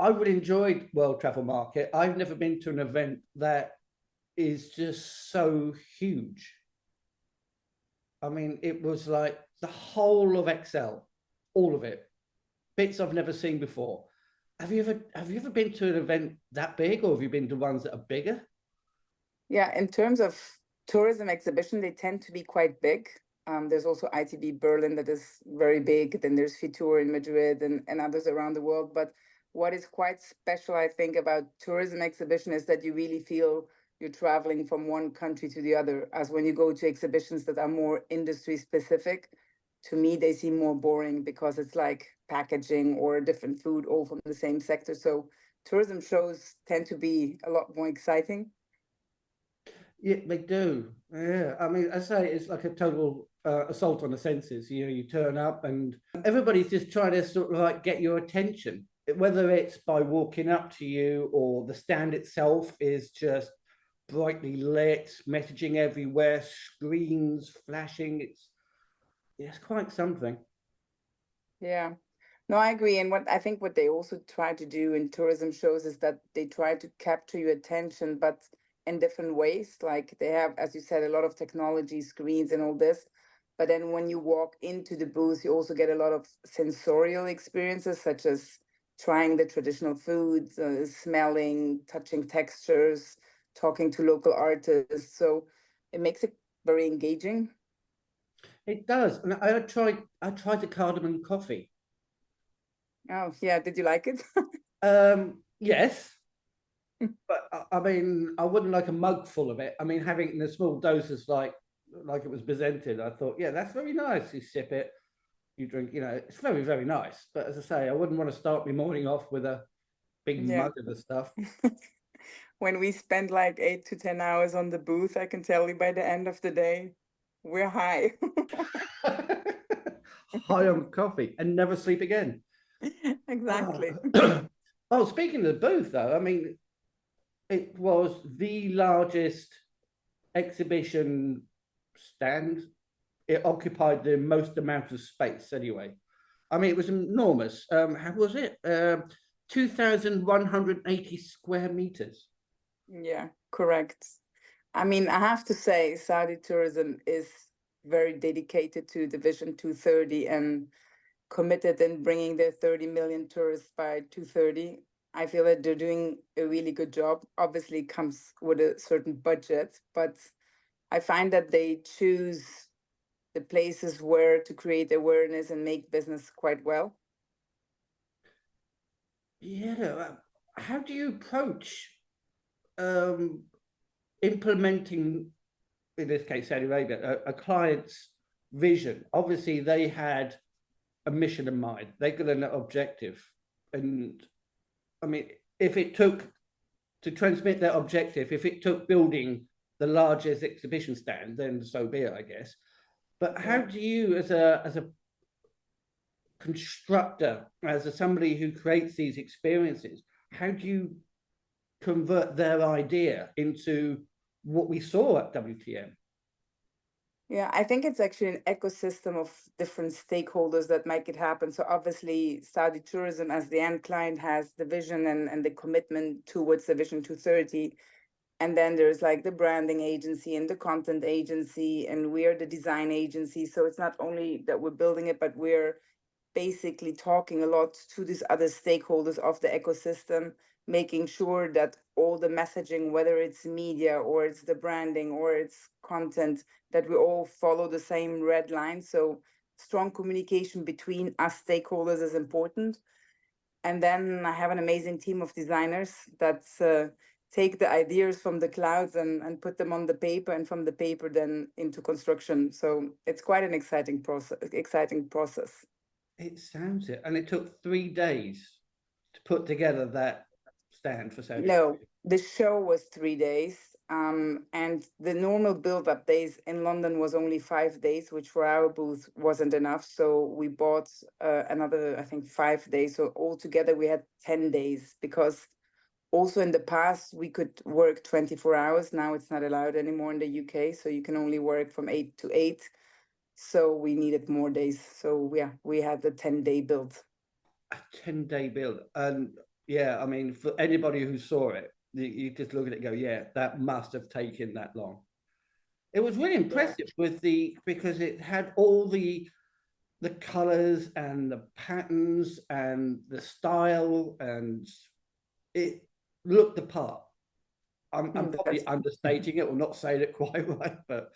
I really enjoyed World Travel Market. I've never been to an event that is just so huge. I mean, it was like the whole of Excel, all of it, bits I've never seen before. Have you ever been to an event that big, or have you been to ones that are bigger? Yeah, in terms of tourism exhibition, they tend to be quite big. There's also ITB Berlin that is very big. Then there's Fitur in Madrid and others around the world. But what is quite special, I think, about tourism exhibition is that you really feel you're traveling from one country to the other. As when you go to exhibitions that are more industry specific, to me, they seem more boring because it's like packaging or different food, all from the same sector. So tourism shows tend to be a lot more exciting. Yeah, they do. Yeah, I mean, I say it's like a total assault on the senses. You know, you turn up and everybody's just trying to sort of like get your attention, whether it's by walking up to you or the stand itself is just brightly lit, messaging everywhere, screens flashing. It's quite something. Yeah. No, I agree. And what I think what they also try to do in tourism shows is that they try to capture your attention, but in different ways. Like they have, as you said, a lot of technology, screens and all this. But then when you walk into the booth, you also get a lot of sensorial experiences, such as trying the traditional foods, smelling, touching textures, talking to local artists. So it makes it very engaging. It does. And I tried the cardamom coffee. Oh, yeah. Did you like it? Yes, but I mean, I wouldn't like a mug full of it. I mean, having it in a small doses like it was presented, I thought, yeah, that's very nice. You sip it, you drink, it's very, very nice. But as I say, I wouldn't want to start my morning off with a big Yeah. mug of the stuff. When we spend like 8 to 10 hours on the booth, I can tell you by the end of the day, we're high. High on coffee and never sleep again. Exactly. Oh, speaking of the booth, though, I mean, it was the largest exhibition stand. It occupied the most amount of space, anyway. I mean, it was enormous. How was it? 2,180 square meters. Yeah, correct. I mean, I have to say, Saudi tourism is very dedicated to the Vision 230 and committed in bringing their 30 million tourists by 230. I feel that they're doing a really good job. Obviously, it comes with a certain budget, but I find that they choose the places where to create awareness and make business quite well. Yeah. How do you approach um, implementing, in this case, Saudi Arabia, a client's vision? Obviously, they had a mission in mind. They got an objective, and I mean, if it took to transmit their objective, if it took building the largest exhibition stand, then so be it, I guess. But how Yeah. do you, as a constructor, as somebody who creates these experiences, how do you convert their idea into what we saw at WTM? Yeah, I think it's actually an ecosystem of different stakeholders that make it happen. So obviously, Saudi Tourism as the end client has the vision and the commitment towards the Vision 230. And then there's like the branding agency and the content agency, and we're the design agency. So it's not only that we're building it, but we're basically talking a lot to these other stakeholders of the ecosystem, making sure that all the messaging, whether it's media or it's the branding or it's content, that we all follow the same red line. So strong communication between us stakeholders is important. And then I have an amazing team of designers that take the ideas from the clouds and put them on the paper, and from the paper then into construction. So it's quite an exciting process. Exciting process. It sounds it, and it took 3 days to put together that stand for Saudi No, Arabia. the show was 3 days. And the normal build-up days in London was only 5 days, which for our booth wasn't enough. So we bought another, I think, 5 days. So altogether we had 10 days, because also in the past we could work 24 hours. Now it's not allowed anymore in the UK. So you can only work from 8 to 8. So we needed more days. So yeah, we had the 10-day build. A 10-day build, and Yeah, I mean, for anybody who saw it, you just look at it and go, yeah, that must have taken that long. It was really Yeah. impressive with the because it had all the colors and the patterns and the style, and it looked the part. I'm That's probably understating it or not saying it quite right, but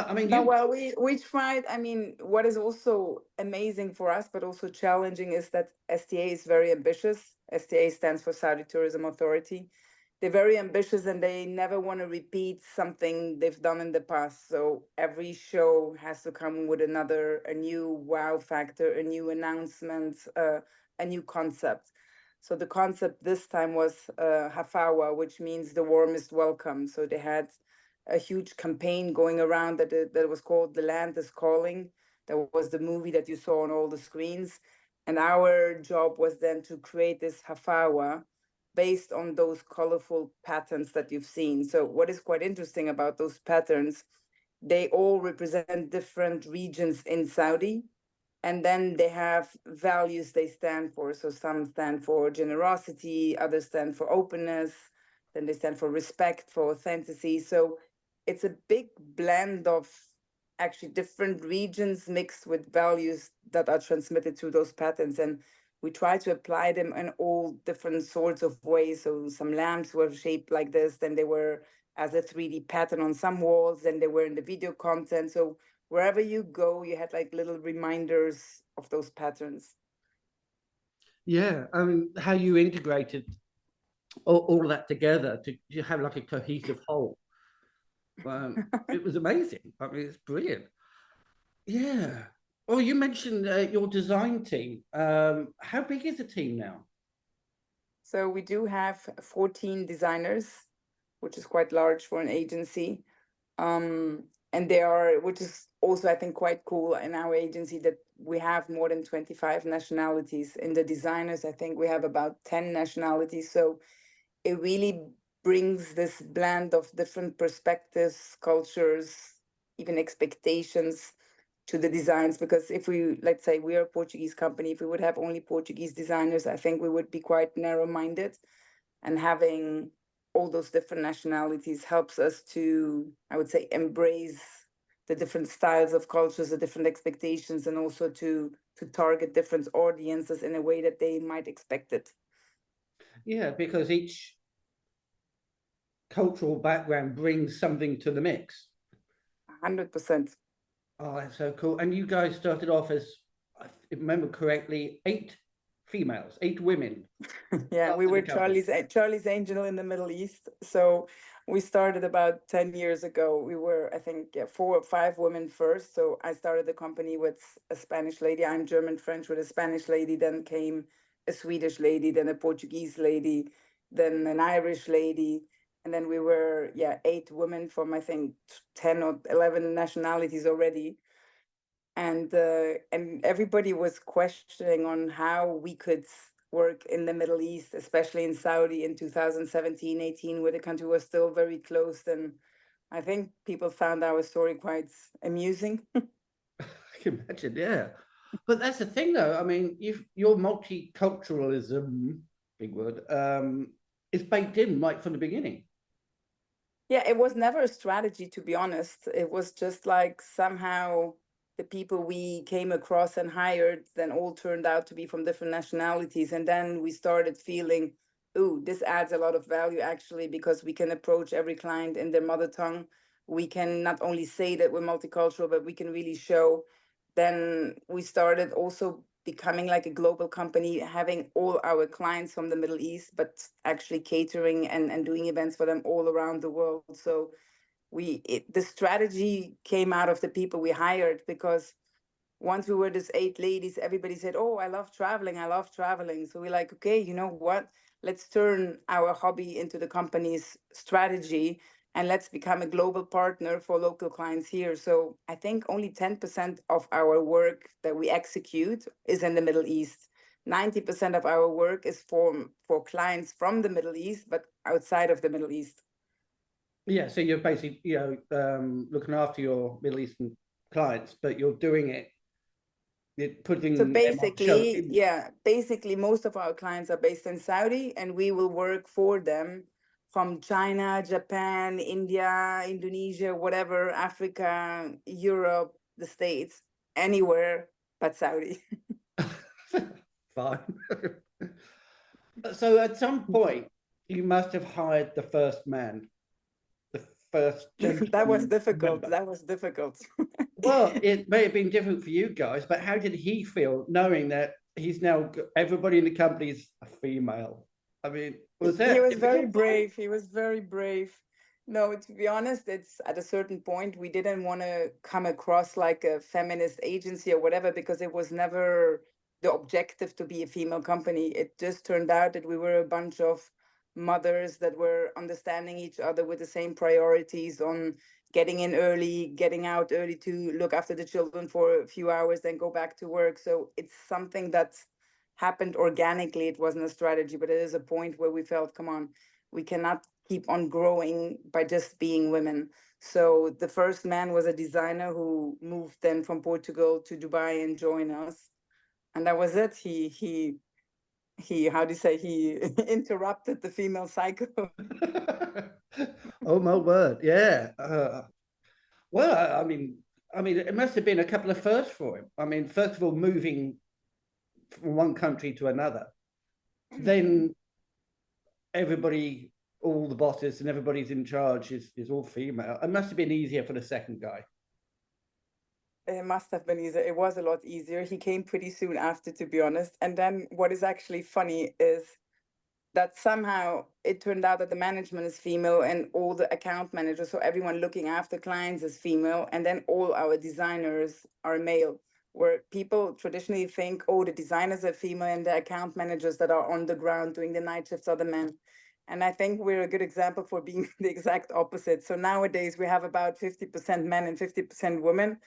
I mean, no, you. well, we tried. I mean, what is also amazing for us, but also challenging, is that STA is very ambitious. STA stands for Saudi Tourism Authority. They're very ambitious and they never want to repeat something they've done in the past. So every show has to come with a new wow factor, a new announcement, a new concept. So the concept this time was Hafawa, which means the warmest welcome. So they had a huge campaign going around that was called "The Land is Calling." That was the movie that you saw on all the screens, and our job was then to create this hafawa based on those colorful patterns that you've seen. So what is quite interesting about those patterns, they all represent different regions in Saudi, and then they have values they stand for. So some stand for generosity, others stand for openness, then they stand for respect, for authenticity. So it's a big blend of actually different regions mixed with values that are transmitted through those patterns. And we try to apply them in all different sorts of ways. So some lamps were shaped like this, then they were as a 3D pattern on some walls, then they were in the video content. So wherever you go, you had like little reminders of those patterns. Yeah, how you integrated all of that together to have like a cohesive whole. It was amazing. I mean, it's brilliant. Yeah. Well, you mentioned your design team. How big is the team now? So we do have 14 designers, which is quite large for an agency. And they are, which is also, I think, quite cool in our agency, that we have more than 25 nationalities. In the designers, I think we have about 10 nationalities. So it really brings this blend of different perspectives, cultures, even expectations to the designs. Because if we, let's say we are a Portuguese company, if we would have only Portuguese designers, I think we would be quite narrow-minded. And having all those different nationalities helps us to, I would say, embrace the different styles of cultures, the different expectations, and also to target different audiences in a way that they might expect it. Yeah, because each cultural background brings something to the mix. 100%. Oh, that's so cool. And you guys started off as, if I remember correctly, 8 females, 8 women Yeah, we started were the company. Charlie's Angel in the Middle East. So we started about 10 years ago. We were, I think, yeah, 4 or 5 women first. So I started the company with a Spanish lady. I'm German French with a Spanish lady. Then came a Swedish lady, then a Portuguese lady, then an Irish lady. And then we were, yeah, 8 women from, I think, 10 or 11 nationalities already. And everybody was questioning on how we could work in the Middle East, especially in Saudi in 2017, 18, where the country was still very closed. And I think people found our story quite amusing. I can imagine, yeah. But that's the thing, though. I mean, if your multiculturalism, big word, is baked in right from the beginning. Yeah, it was never a strategy, to be honest. It was just like somehow the people we came across and hired then all turned out to be from different nationalities. And then we started feeling, ooh, this adds a lot of value actually, because we can approach every client in their mother tongue. We can not only say that we're multicultural, but we can really show. Then we started also becoming like a global company, having all our clients from the Middle East, but actually catering and doing events for them all around the world. So the strategy came out of the people we hired, because once we were this 8 ladies, everybody said, "Oh, I love traveling. I love traveling." So we're like, okay, you know what? Let's turn our hobby into the company's strategy, and let's become a global partner for local clients here. So I think only 10% of our work that we execute is in the Middle East. 90% of our work is for clients from the Middle East, but outside of the Middle East. Yeah, so you're basically, looking after your Middle Eastern clients, but you're doing it putting So them on show. basically, yeah, basically most of our clients are based in Saudi, and we will work for them from China, Japan, India, Indonesia, whatever, Africa, Europe, the States, anywhere but Saudi. Fine. So at some point, you must have hired the first man, the first That was gentleman difficult. member. That was difficult. Well, it may have been different for you guys, but how did he feel knowing that he's now everybody in the company is a female? I mean, was He that was very difficult for him? brave. He was very brave. No, to be honest, it's at a certain point we didn't want to come across like a feminist agency or whatever, because it was never the objective to be a female company. It just turned out that we were a bunch of mothers that were understanding each other with the same priorities on getting in early, getting out early to look after the children for a few hours, then go back to work. So it's something that's happened organically. It wasn't a strategy, but it is a point where we felt, come on, we cannot keep on growing by just being women. So the first man was a designer who moved then from Portugal to Dubai and joined us. And that was it. He how do you say, he interrupted the female cycle. Oh my word, yeah. Well, I mean, it must have been a couple of firsts for him. I mean, first of all, moving from one country to another, then everybody, all the bosses and everybody's in charge is all female. It must have been easier for the second guy. It must have been easier. It was a lot easier. He came pretty soon after, to be honest. And then what is actually funny is that somehow it turned out that the management is female and all the account managers, so everyone looking after clients, is female. And then all our designers are male, where people traditionally think, oh, the designers are female and the account managers that are on the ground doing the night shifts are the men. And I think we're a good example for being the exact opposite. So nowadays we have about 50% men and 50% women,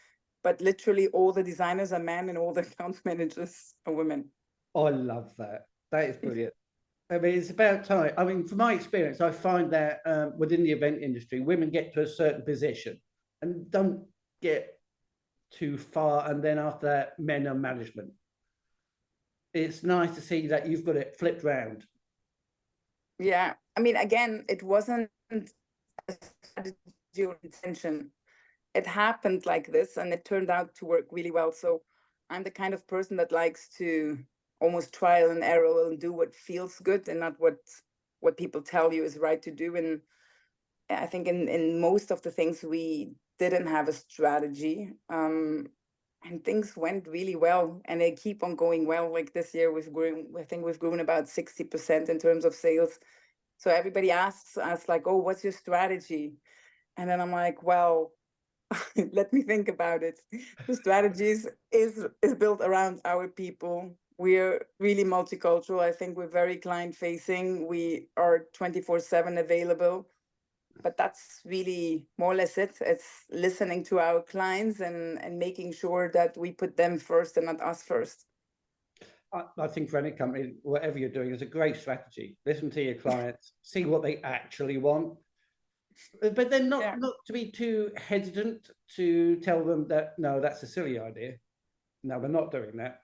but literally all the designers are men and all the account managers are women. I love that. That is brilliant. I mean, it's about time. I mean, from my experience, I find that within the event industry, women get to a certain position and don't get too far. And then after that, men are management. It's nice to see that you've got it flipped round. Yeah, I mean, again, it wasn't a strategy or intention. It happened like this and it turned out to work really well. So I'm the kind of person that likes to almost trial and error and do what feels good and not what people tell you is right to do. And I think in most of the things we didn't have a strategy. And things went really well and they keep on going well. Like this year we've grown, I think we've grown about 60% in terms of sales. So everybody asks us like, oh, what's your strategy? And then I'm like, well, let me think about it. The strategies is built around our people. We're really multicultural. I think we're very client facing. We are 24/7 available. But that's really more or less it. It's listening to our clients and making sure that we put them first and not us first. I think for any company, whatever you're doing, is a great strategy. Listen to your clients, see what they actually want, but then not to be too hesitant to tell them that no, that's a silly idea. No, we're not doing that.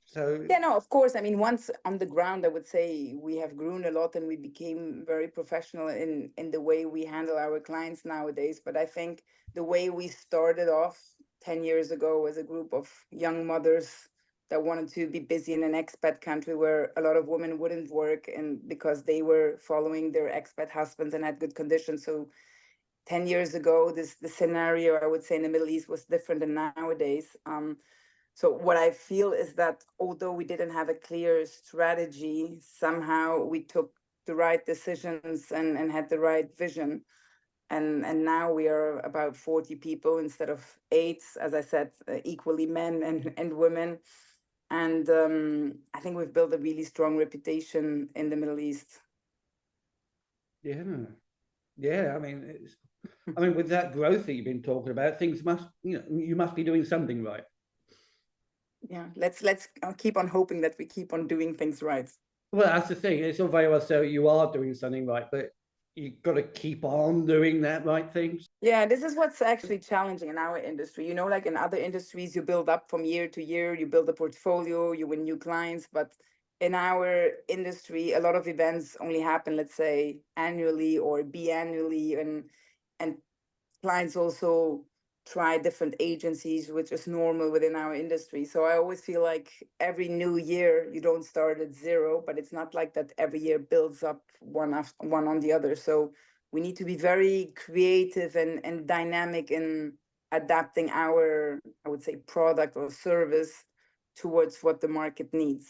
So yeah, no, of course. I mean, once on the ground, I would say we have grown a lot and we became very professional in the way we handle our clients nowadays. But I think the way we started off 10 years ago as a group of young mothers that wanted to be busy in an expat country where a lot of women wouldn't work, and because they were following their expat husbands and had good conditions. So 10 years ago, the scenario, I would say, in the Middle East was different than nowadays. So what I feel is that although we didn't have a clear strategy, somehow we took the right decisions and had the right vision. And now we are about 40 people instead of 8, as I said, equally men and women. And I think we've built a really strong reputation in the Middle East. Yeah. I mean, with that growth that you've been talking about, things must, you must be doing something right. Yeah, let's keep on hoping that we keep on doing things right. Well, that's the thing. It's all very well so you are doing something right, but you've got to keep on doing that right things. Yeah, this is what's actually challenging in our industry. You know, like in other industries, you build up from year to year, you build a portfolio, you win new clients. But in our industry, a lot of events only happen, let's say, annually or biannually, and clients also try different agencies, which is normal within our industry. So I always feel like every new year you don't start at zero, but it's not like that every year builds up one after one on the other. So we need to be very creative and dynamic in adapting our, I would say, product or service towards what the market needs.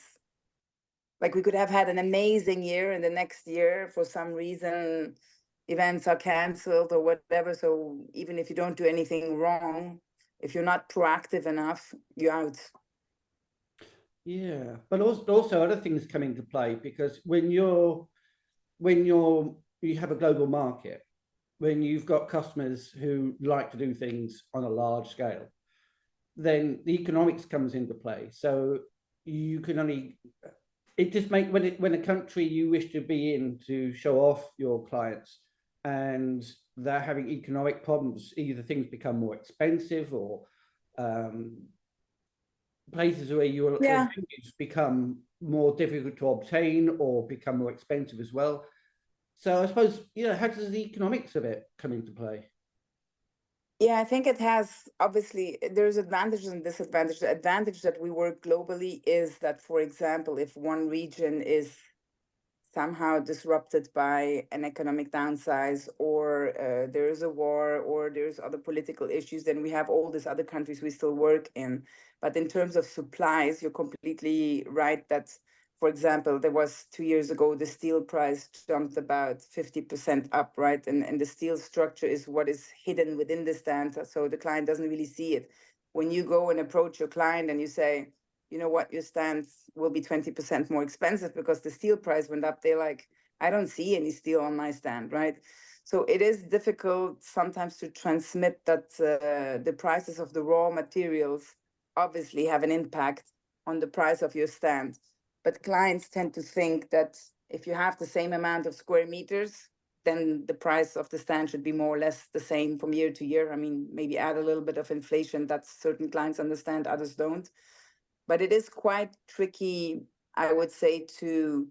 Like we could have had an amazing year, and the next year, for some reason, events are canceled or whatever. So even if you don't do anything wrong, if you're not proactive enough, you're out. Yeah, but also other things come into play, because when you have a global market, when you've got customers who like to do things on a large scale, then the economics comes into play. So you can only it just make when a country you wish to be in to show off your clients, and they're having economic problems, either things become more expensive, or um, places where your Yeah. venues become more difficult to obtain or become more expensive as well. So I suppose, how does the economics of it come into play? Yeah, I think it has, obviously, there's advantages and disadvantages. The advantage that we work globally is that, for example, if one region is somehow disrupted by an economic downsize, or there is a war, or there's other political issues, then we have all these other countries we still work in. But in terms of supplies, you're completely right that, for example, there was 2 years ago, the steel price jumped about 50% up, right? And the steel structure is what is hidden within the stand, so the client doesn't really see it. When you go and approach your client and you say, you know what, your stand will be 20% more expensive because the steel price went up, they're like, I don't see any steel on my stand, right? So it is difficult sometimes to transmit that the prices of the raw materials obviously have an impact on the price of your stand. But clients tend to think that if you have the same amount of square meters, then the price of the stand should be more or less the same from year to year. I mean, maybe add a little bit of inflation that certain clients understand, others don't. But it is quite tricky, I would say, to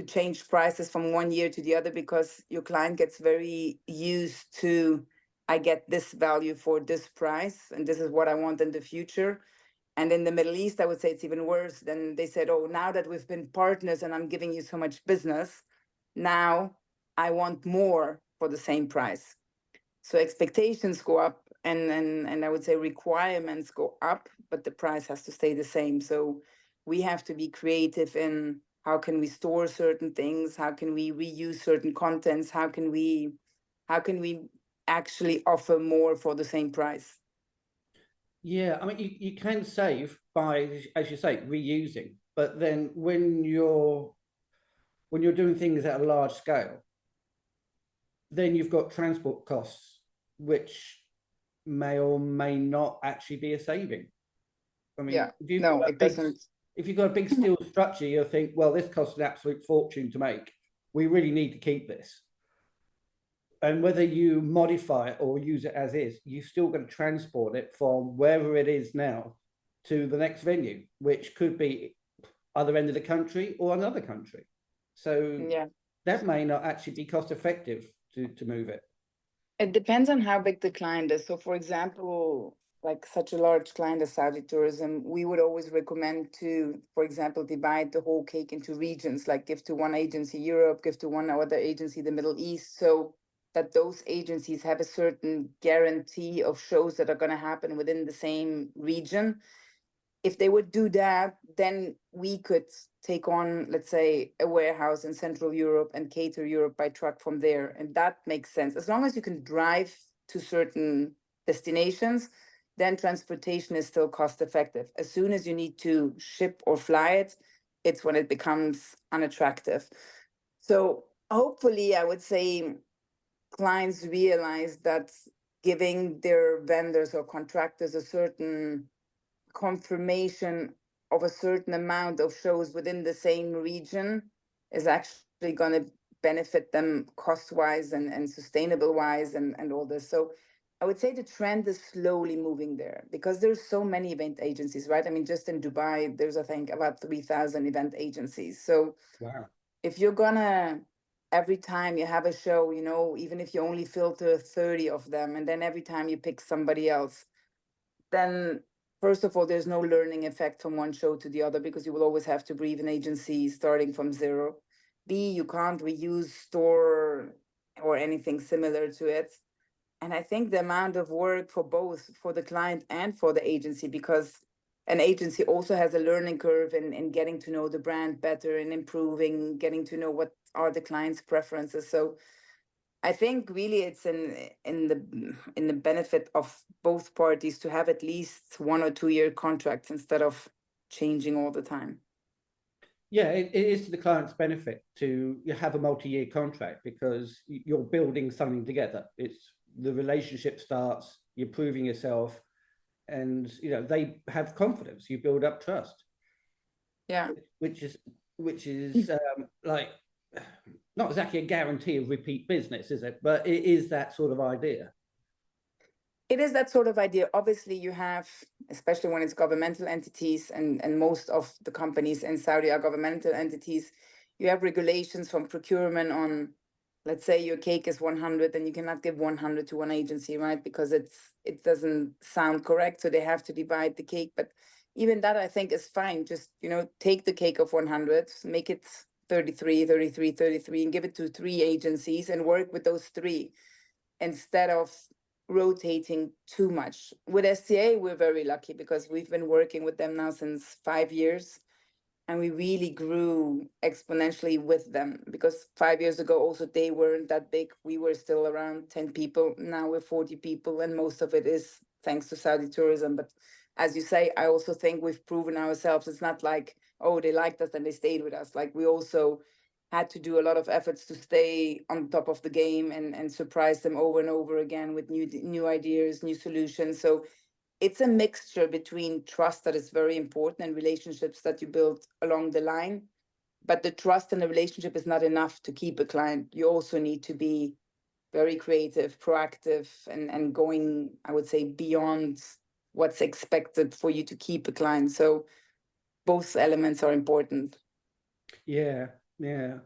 change prices from one year to the other, because your client gets very used to, I get this value for this price, and this is what I want in the future. And in the Middle East, I would say it's even worse. Then they said, oh, now that we've been partners and I'm giving you so much business, now I want more for the same price. So expectations go up, and I would say requirements go up, but the price has to stay the same. So we have to be creative in how can we store certain things, how can we reuse certain contents, how can we actually offer more for the same price. Yeah, I mean, you can save by, as you say, reusing, but then when you're doing things at a large scale, then you've got transport costs, which may or may not actually be a saving. I mean, Yeah, no, it doesn't. if you've got a big steel structure, you'll think, well, this costs an absolute fortune to make. We really need to keep this. And whether you modify it or use it as is, you've still got to transport it from wherever it is now to the next venue, which could be other end of the country or another country. So Yeah, that may not actually be cost effective to move it. it depends on how big the client is. So, for example, like such a large client as Saudi tourism, we would always recommend to, for example, divide the whole cake into regions, like give to one agency Europe, give to one other agency the Middle East, so that those agencies have a certain guarantee of shows that are going to happen within the same region. If they would do that, then we could take on, let's say, a warehouse in Central Europe and cater Europe by truck from there. And that makes sense. As long as you can drive to certain destinations, then transportation is still cost effective. As soon as you need to ship or fly it, it's when it becomes unattractive. So hopefully, I would say clients realize that giving their vendors or contractors a certain confirmation of a certain amount of shows within the same region is actually going to benefit them cost-wise and sustainable-wise and all this. So I would say the trend is slowly moving there because there's so many event agencies, right? I mean, just in Dubai, there's, I think, about 3,000 event agencies. So Wow. if you're gonna, every time you have a show, you know, even if you only filter 30 of them, and then every time you pick somebody else, then first of all, there's no learning effect from one show to the other because you will always have to brief an agency starting from zero. B, you can't reuse store or anything similar to it. And I think the amount of work for both for the client and for the agency, because an agency also has a learning curve in getting to know the brand better and improving, getting to know what are the client's preferences. So I think really it's in the benefit of both parties to have at least 1 or 2 year contracts instead of changing all the time. Yeah, it is to the client's benefit to have a multi-year contract because you're building something together. It's the relationship starts, you're proving yourself, and they have confidence. You build up trust. Yeah. Which is like not exactly a guarantee of repeat business, is it? But it is that sort of idea. It is that sort of idea. Obviously, you have, especially when it's governmental entities, and most of the companies in Saudi are governmental entities, you have regulations from procurement on, let's say your cake is 100 and you cannot give 100 to one agency, right? Because it doesn't sound correct. So they have to divide the cake. But even that, I think, is fine. Just, take the cake of 100, make it 33, 33, 33, and give it to 3 agencies and work with those 3 instead of rotating too much. With SCA, we're very lucky because we've been working with them now since 5 years, and we really grew exponentially with them because 5 years ago also they weren't that big. We were still around 10 people. Now we're 40 people, and most of it is thanks to Saudi tourism. But as you say, I also think we've proven ourselves. It's not like, oh, they liked us and they stayed with us. Like, we also had to do a lot of efforts to stay on top of the game and surprise them over and over again with new ideas, new solutions. So it's a mixture between trust that is very important and relationships that you build along the line. But the trust and the relationship is not enough to keep a client. You also need to be very creative, proactive, and going, I would say, beyond what's expected for you to keep a client. So both elements are important. Yeah.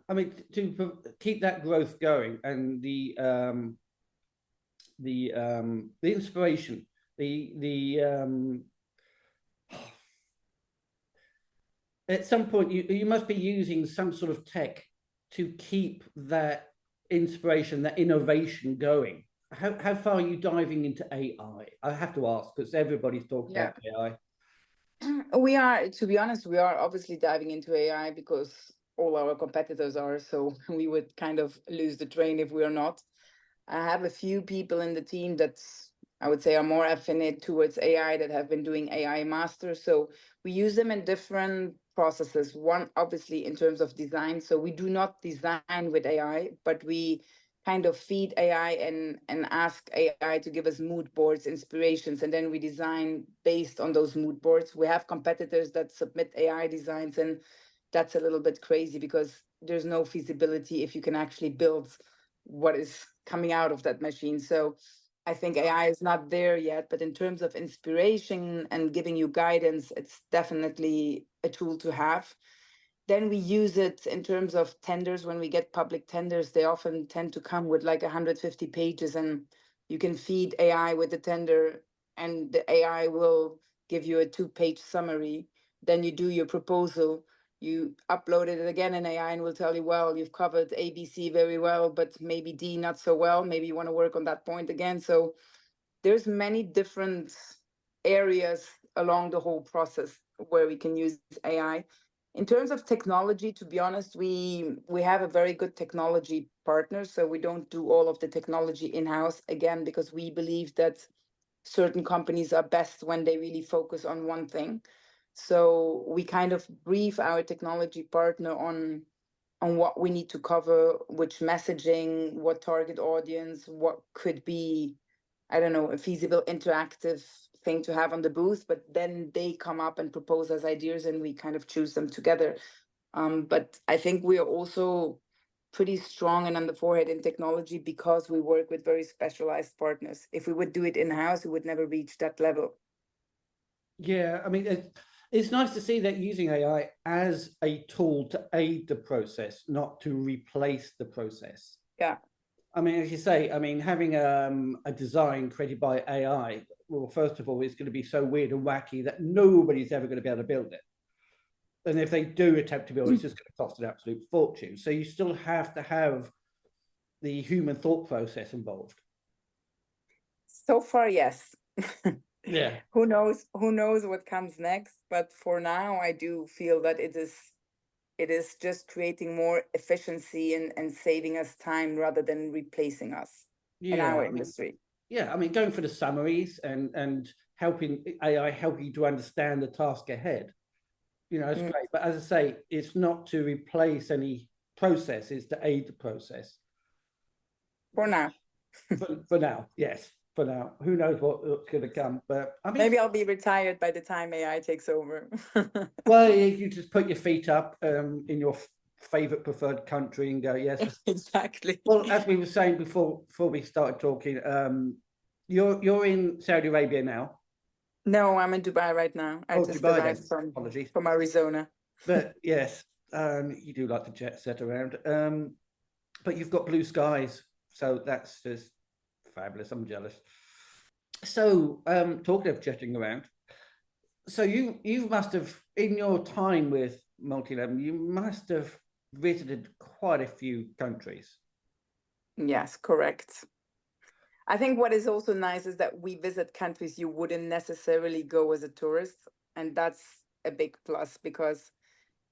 I mean, to keep that growth going and the inspiration, at some point you must be using some sort of tech to keep that inspiration, that innovation going. How far are you diving into AI? I have to ask because everybody's talking about AI. We are, to be honest, we are obviously diving into AI because all our competitors are, so we would kind of lose the train if we are not. I have a few people in the team that I would say are more affinate towards AI that have been doing AI masters. So we use them in different processes. One, obviously, in terms of design. So we do not design with AI, but we kind of feed AI and ask AI to give us mood boards, inspirations, and then we design based on those mood boards. We have competitors that submit AI designs, and that's a little bit crazy because there's no feasibility if you can actually build what is coming out of that machine. So I think AI is not there yet, but in terms of inspiration and giving you guidance, it's definitely a tool to have. Then we use it in terms of tenders. When we get public tenders, they often tend to come with like 150 pages, and you can feed AI with the tender, and the AI will give you a 2-page summary. Then you do your proposal, you upload it again in AI, and will tell you, well, you've covered ABC very well, but maybe D not so well. Maybe you want to work on that point again. So there's many different areas along the whole process where we can use AI. In terms of technology, to be honest, we have a very good technology partner. So we don't do all of the technology in-house, again, because we believe that certain companies are best when they really focus on one thing. So we kind of brief our technology partner on what we need to cover, which messaging, what target audience, what could be, I don't know, a feasible interactive thing to have on the booth, but then they come up and propose as ideas and we kind of choose them together. But I think we are also pretty strong and on the forehead in technology because we work with very specialized partners. If we would do it in-house, we would never reach that level. Yeah, I mean, it's nice to see that using AI as a tool to aid the process, not to replace the process. Yeah. I mean, as you say, I mean, having a design created by AI, well, first of all, it's going to be so weird and wacky that nobody's ever going to be able to build it. And if they do attempt to build it, it's just going to cost an absolute fortune. So you still have to have the human thought process involved. So far, yes. Yeah. Who knows what comes next? But for now, I do feel that it is just creating more efficiency and saving us time rather than replacing us in our industry. Yeah, I mean, going for the summaries and helping AI help you to understand the task ahead, you know, it's great. But as I say, it's not to replace any process, it's to aid the process. For now. For now, yes. For now, who knows what's going to come? But I mean, maybe I'll be retired by the time AI takes over. Well, you just put your feet up in your favorite preferred country and go, yes, exactly. Well, as we were saying before we started talking, you're in Saudi Arabia now. No, I'm in Dubai right now. I just Dubai, arrived from Arizona. But yes, you do like to jet set around. But you've got blue skies, so that's just fabulous. I'm jealous. So, talking of jetting around, so you must have, in your time with Multilem, you must have visited quite a few countries. Yes, correct. I think what is also nice is that we visit countries you wouldn't necessarily go as a tourist. And that's a big plus because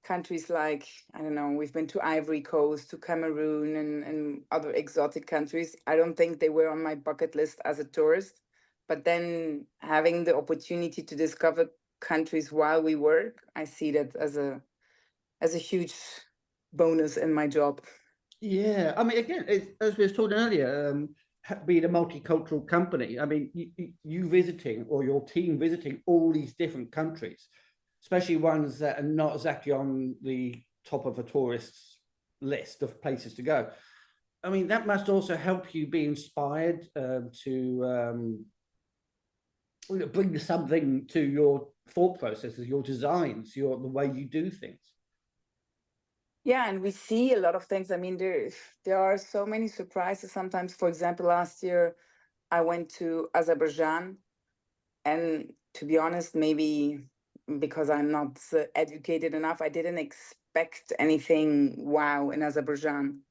countries like, I don't know, we've been to Ivory Coast, to Cameroon and other exotic countries. I don't think they were on my bucket list as a tourist. But then having the opportunity to discover countries while we work, I see that as a huge bonus in my job. Yeah, I mean, again, as we were talking earlier, being a multicultural company, I mean, you visiting or your team visiting all these different countries, especially ones that are not exactly on the top of a tourist's list of places to go. I mean, that must also help you be inspired to bring something to your thought processes, your designs, the way you do things. Yeah, and we see a lot of things. I mean, there are so many surprises sometimes. For example, last year I went to Azerbaijan, and to be honest, maybe because I'm not educated enough, I didn't expect anything wow in Azerbaijan.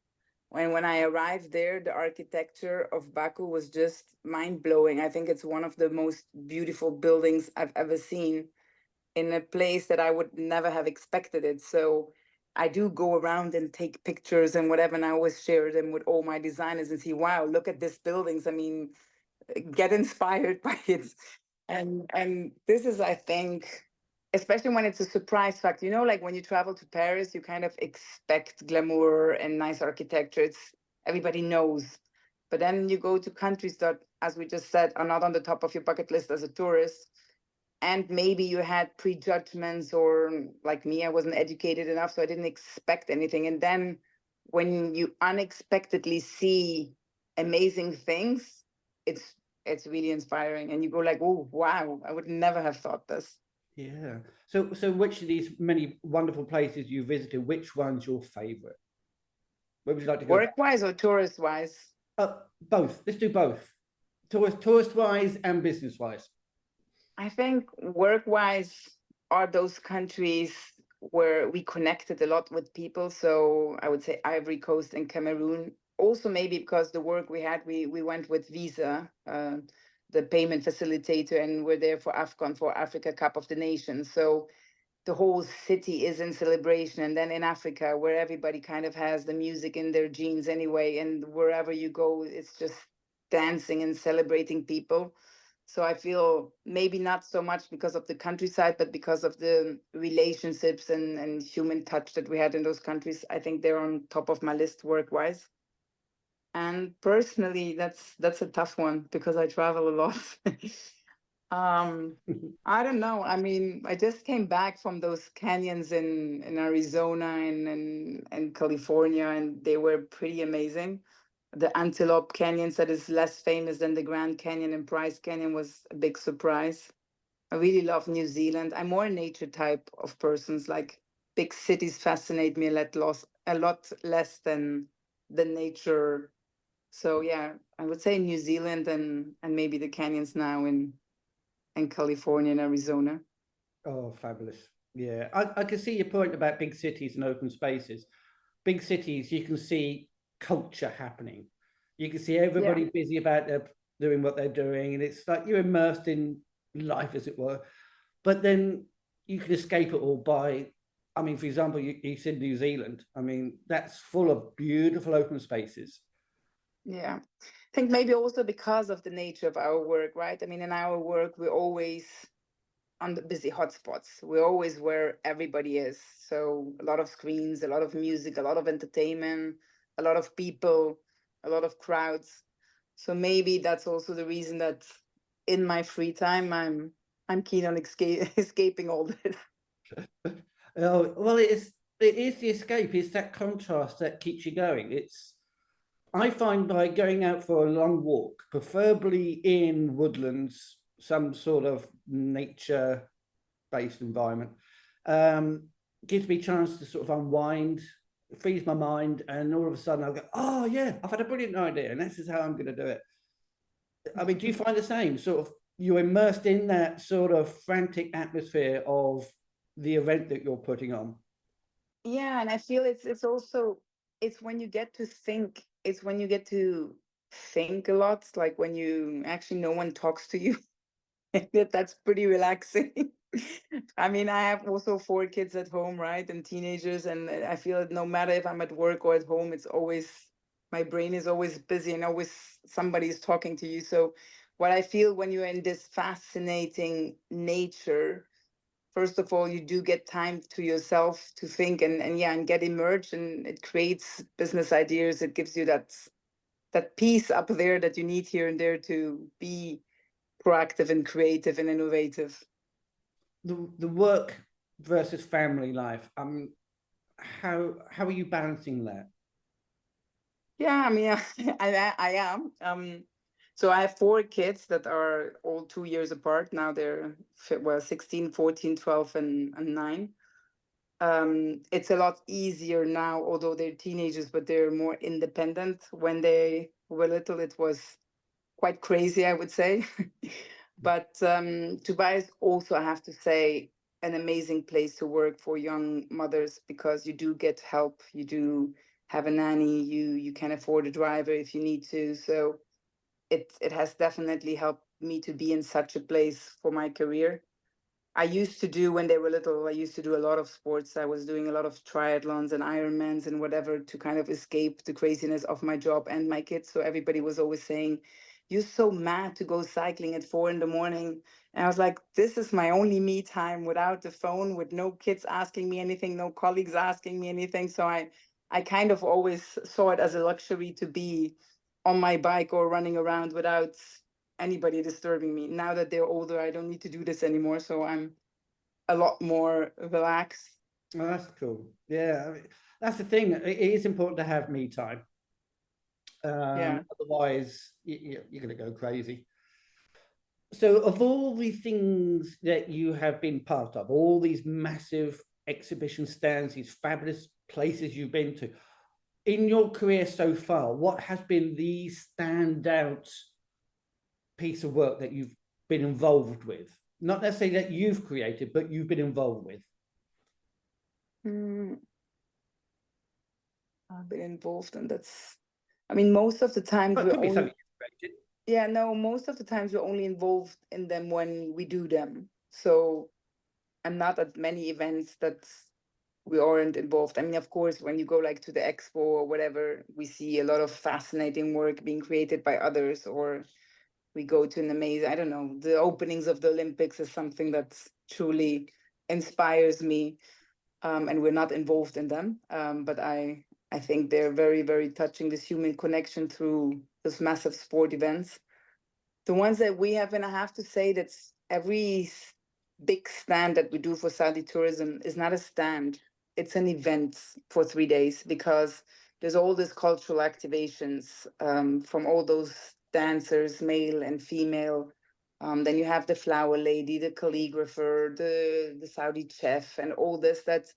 When I arrived there, the architecture of Baku was just mind-blowing. I think it's one of the most beautiful buildings I've ever seen in a place that I would never have expected it. So I do go around and take pictures and whatever, and I always share them with all my designers and see, wow, look at these buildings. I mean, get inspired by it. And this is, I think, especially when it's a surprise fact, you know, like when you travel to Paris, you kind of expect glamour and nice architecture. Everybody knows. But then you go to countries that, as we just said, are not on the top of your bucket list as a tourist. And maybe you had prejudgments, or like me, I wasn't educated enough, so I didn't expect anything. And then when you unexpectedly see amazing things, it's really inspiring. And you go like, oh, wow, I would never have thought this. Yeah. So which of these many wonderful places you visited, which one's your favorite? Where would you like to go? Work-wise or tourist-wise? Both. Let's do both. Tourist-wise and business-wise. I think work-wise are those countries where we connected a lot with people. So I would say Ivory Coast and Cameroon. Also, maybe because the work we had, we went with Visa, the payment facilitator, and we're there for AFCON, for Africa Cup of the Nations. So the whole city is in celebration. And then in Africa, where everybody kind of has the music in their genes anyway, and wherever you go, it's just dancing and celebrating people. So I feel maybe not so much because of the countryside, but because of the relationships and human touch that we had in those countries. I think they're on top of my list work-wise. And personally, that's a tough one because I travel a lot. I don't know. I mean, I just came back from those canyons in Arizona and California, and they were pretty amazing. The Antelope Canyons, that is less famous than the Grand Canyon and Bryce Canyon, was a big surprise. I really love New Zealand. I'm more a nature type of persons. Like big cities fascinate me a lot less than the nature. So yeah, I would say New Zealand and maybe the canyons now in California and Arizona. Oh, fabulous. Yeah, I can see your point about big cities and open spaces. Big cities, you can see culture happening. You can see Yeah. everybody busy about doing what they're doing, and it's like you're immersed in life, as it were. But then you can escape it all by, I mean, for example, you said New Zealand. I mean, that's full of beautiful open spaces. Yeah. I think maybe also because of the nature of our work, right? I mean, in our work, we're always on the busy hotspots. We're always where everybody is. So a lot of screens, a lot of music, a lot of entertainment, a lot of people, a lot of crowds. So maybe that's also the reason that in my free time, I'm keen on escaping all this. Oh, well, it is the escape. It's that contrast that keeps you going. It's I find by going out for a long walk, preferably in woodlands, some sort of nature-based environment, um, gives me a chance to sort of unwind, frees my mind, and all of a sudden I'll go, oh yeah, I've had a brilliant idea, and this is how I'm going to do it. I mean, do you find the same? Sort of, you're immersed in that sort of frantic atmosphere of the event that you're putting on. Yeah, and I feel it's also it's when you get to think, it's when you get to think a lot, like when you actually no one talks to you. That's pretty relaxing. I mean, I have also four kids at home, right? And teenagers, and I feel that no matter if I'm at work or at home, it's always my brain is always busy and always somebody is talking to you. So what I feel when you're in this fascinating nature, first of all, you do get time to yourself to think and yeah, and get immersed, and it creates business ideas. It gives you that piece up there that you need here and there to be proactive and creative and innovative. The work versus family life. How are you balancing that? Yeah, I mean, I am. So I have four kids that are all 2 years apart. Now they're well, 16, 14, 12, and 9. It's a lot easier now, although they're teenagers, but they're more independent. When they were little, it was quite crazy, I would say. But Dubai is also, I have to say, an amazing place to work for young mothers because you do get help. You do have a nanny. You can afford a driver if you need to. So it has definitely helped me to be in such a place for my career. I used to do when they were little, I used to do a lot of sports. I was doing a lot of triathlons and Ironmans and whatever to kind of escape the craziness of my job and my kids. So everybody was always saying, "You're so mad to go cycling at 4 in the morning." And I was like, this is my only me time without the phone, with no kids asking me anything, no colleagues asking me anything. So I kind of always saw it as a luxury to be on my bike or running around without anybody disturbing me. Now that they're older, I don't need to do this anymore. So I'm a lot more relaxed. Oh, that's cool. Yeah, I mean, that's the thing. It is important to have me time. Yeah. Otherwise, you're going to go crazy. So, of all the things that you have been part of, all these massive exhibition stands, these fabulous places you've been to, in your career so far, what has been the standout piece of work that you've been involved with? Not necessarily that you've created, but you've been involved with. Mm, I've been involved, and I mean, most of the times Well, it we're could be only, something you've created. yeah, no, most of the times we're only involved in them when we do them. So I'm not at many events that we aren't involved. I mean, of course, when you go like to the expo or whatever, we see a lot of fascinating work being created by others, or we go to an amazing, I don't know, the openings of the Olympics is something that truly inspires me. And we're not involved in them. But I think they're very, very touching, this human connection through those massive sport events. The ones that we have, and I have to say that's every big stand that we do for Saudi tourism is not a stand. It's an event for 3 days, because there's all these cultural activations from all those dancers, male and female. Then you have the flower lady, the calligrapher, the Saudi chef, and all this. That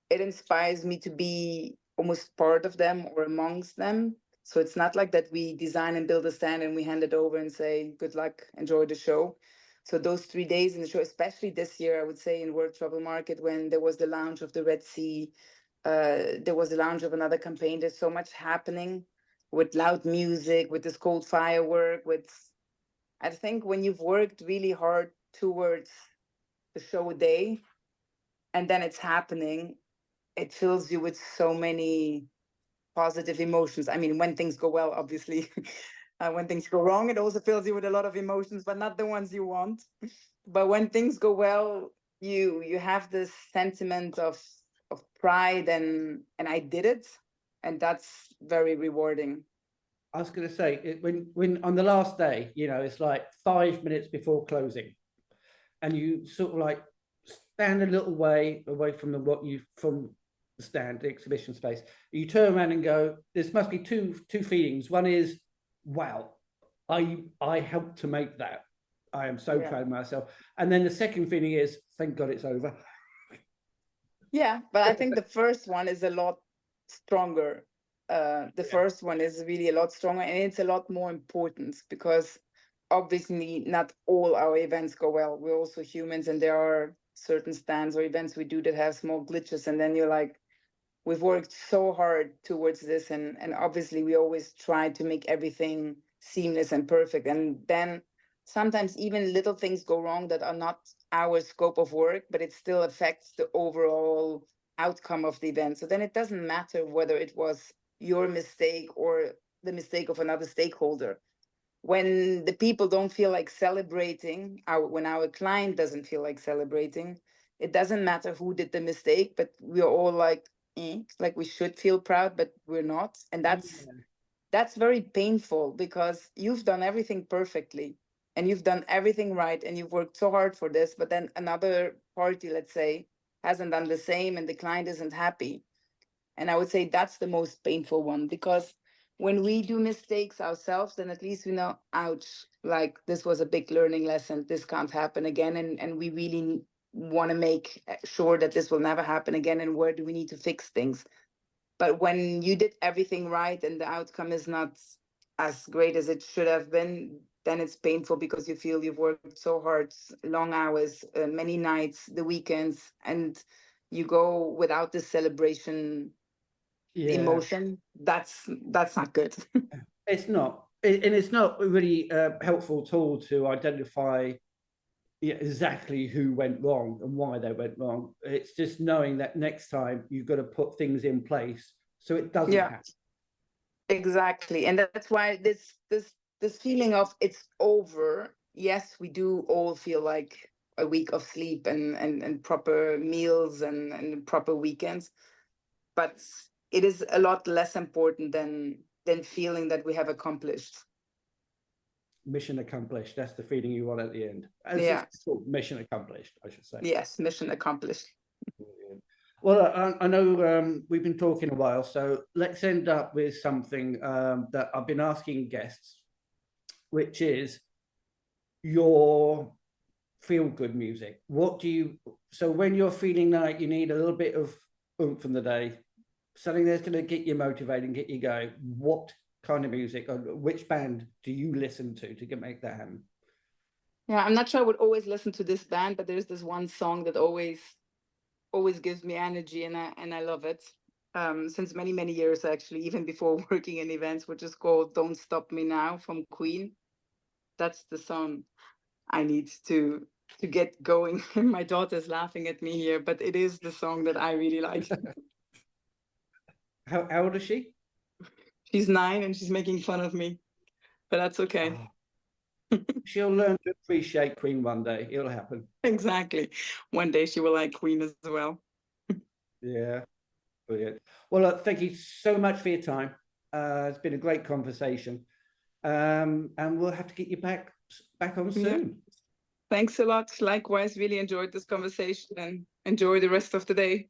it inspires me to be almost part of them or amongst them. So it's not like that we design and build a stand and we hand it over and say, good luck, enjoy the show. So those 3 days in the show, especially this year, I would say in World Travel Market, when there was the launch of the Red Sea, there was the launch of another campaign. There's so much happening with loud music, with this cold firework, with, I think when you've worked really hard towards the show day and then it's happening, it fills you with so many positive emotions. I mean, when things go well, obviously. When things go wrong, it also fills you with a lot of emotions, but not the ones you want. But when things go well, you have this sentiment of pride and I did it, and that's very rewarding. I was going to say, when on the last day, you know, it's like 5 minutes before closing, and you sort of like stand a little way away from from the stand, the exhibition space. You turn around and go, "This must be two feelings. One is, wow, I helped to make that. I am so proud of myself." And then the second feeling is, thank God it's over. Yeah, but I think the first one is a lot stronger. The first one is really a lot stronger, and it's a lot more important, because obviously not all our events go well. We're also humans, and there are certain stands or events we do that have small glitches, and then you're like, we've worked so hard towards this, and obviously we always try to make everything seamless and perfect, and then sometimes even little things go wrong that are not our scope of work, but it still affects the overall outcome of the event. So then it doesn't matter whether it was your mistake or the mistake of another stakeholder. When the people don't feel like celebrating, when our client doesn't feel like celebrating, it doesn't matter who did the mistake, but we're all like, like we should feel proud, but we're not. And that's very painful, because you've done everything perfectly and you've done everything right and you've worked so hard for this, but then another party, let's say, hasn't done the same and the client isn't happy. And I would say that's the most painful one, because when we do mistakes ourselves, then at least we know, ouch, like this was a big learning lesson. This can't happen again. And we really want to make sure that this will never happen again. And where do we need to fix things? But when you did everything right and the outcome is not as great as it should have been, then it's painful, because you feel you've worked so hard, long hours, many nights, the weekends, and you go without the celebration emotion. That's not good. It's not, and it's not really helpful at all to identify exactly who went wrong and why they went wrong. It's just knowing that next time you've got to put things in place so it doesn't happen. Exactly. And that's why this feeling of it's over. Yes, we do all feel like a week of sleep and proper meals and proper weekends, but it is a lot less important than feeling that we have accomplished. Mission accomplished. That's the feeling you want at the end. Mission accomplished, I should say. Yes, mission accomplished. Well, I know we've been talking a while, so let's end up with something that I've been asking guests, which is your feel-good music. So when you're feeling like you need a little bit of oomph from the day, something that's going to get you motivated and get you going, what kind of music or which band do you listen to make that happen? Yeah, I'm not sure I would always listen to this band, but there's this one song that always gives me energy, and I love it. Since many years, actually, even before working in events, which is called "Don't Stop Me Now" from Queen. That's the song I need to get going. My daughter's laughing at me here, but it is the song that I really like. How old is she? She's 9 and she's making fun of me, but that's okay. She'll learn to appreciate Queen one day. It'll happen. Exactly. One day she will like Queen as well. Yeah, brilliant. Well, thank you so much for your time. It's been a great conversation, and we'll have to get you back on soon. Thanks a lot. Likewise, really enjoyed this conversation and enjoy the rest of the day.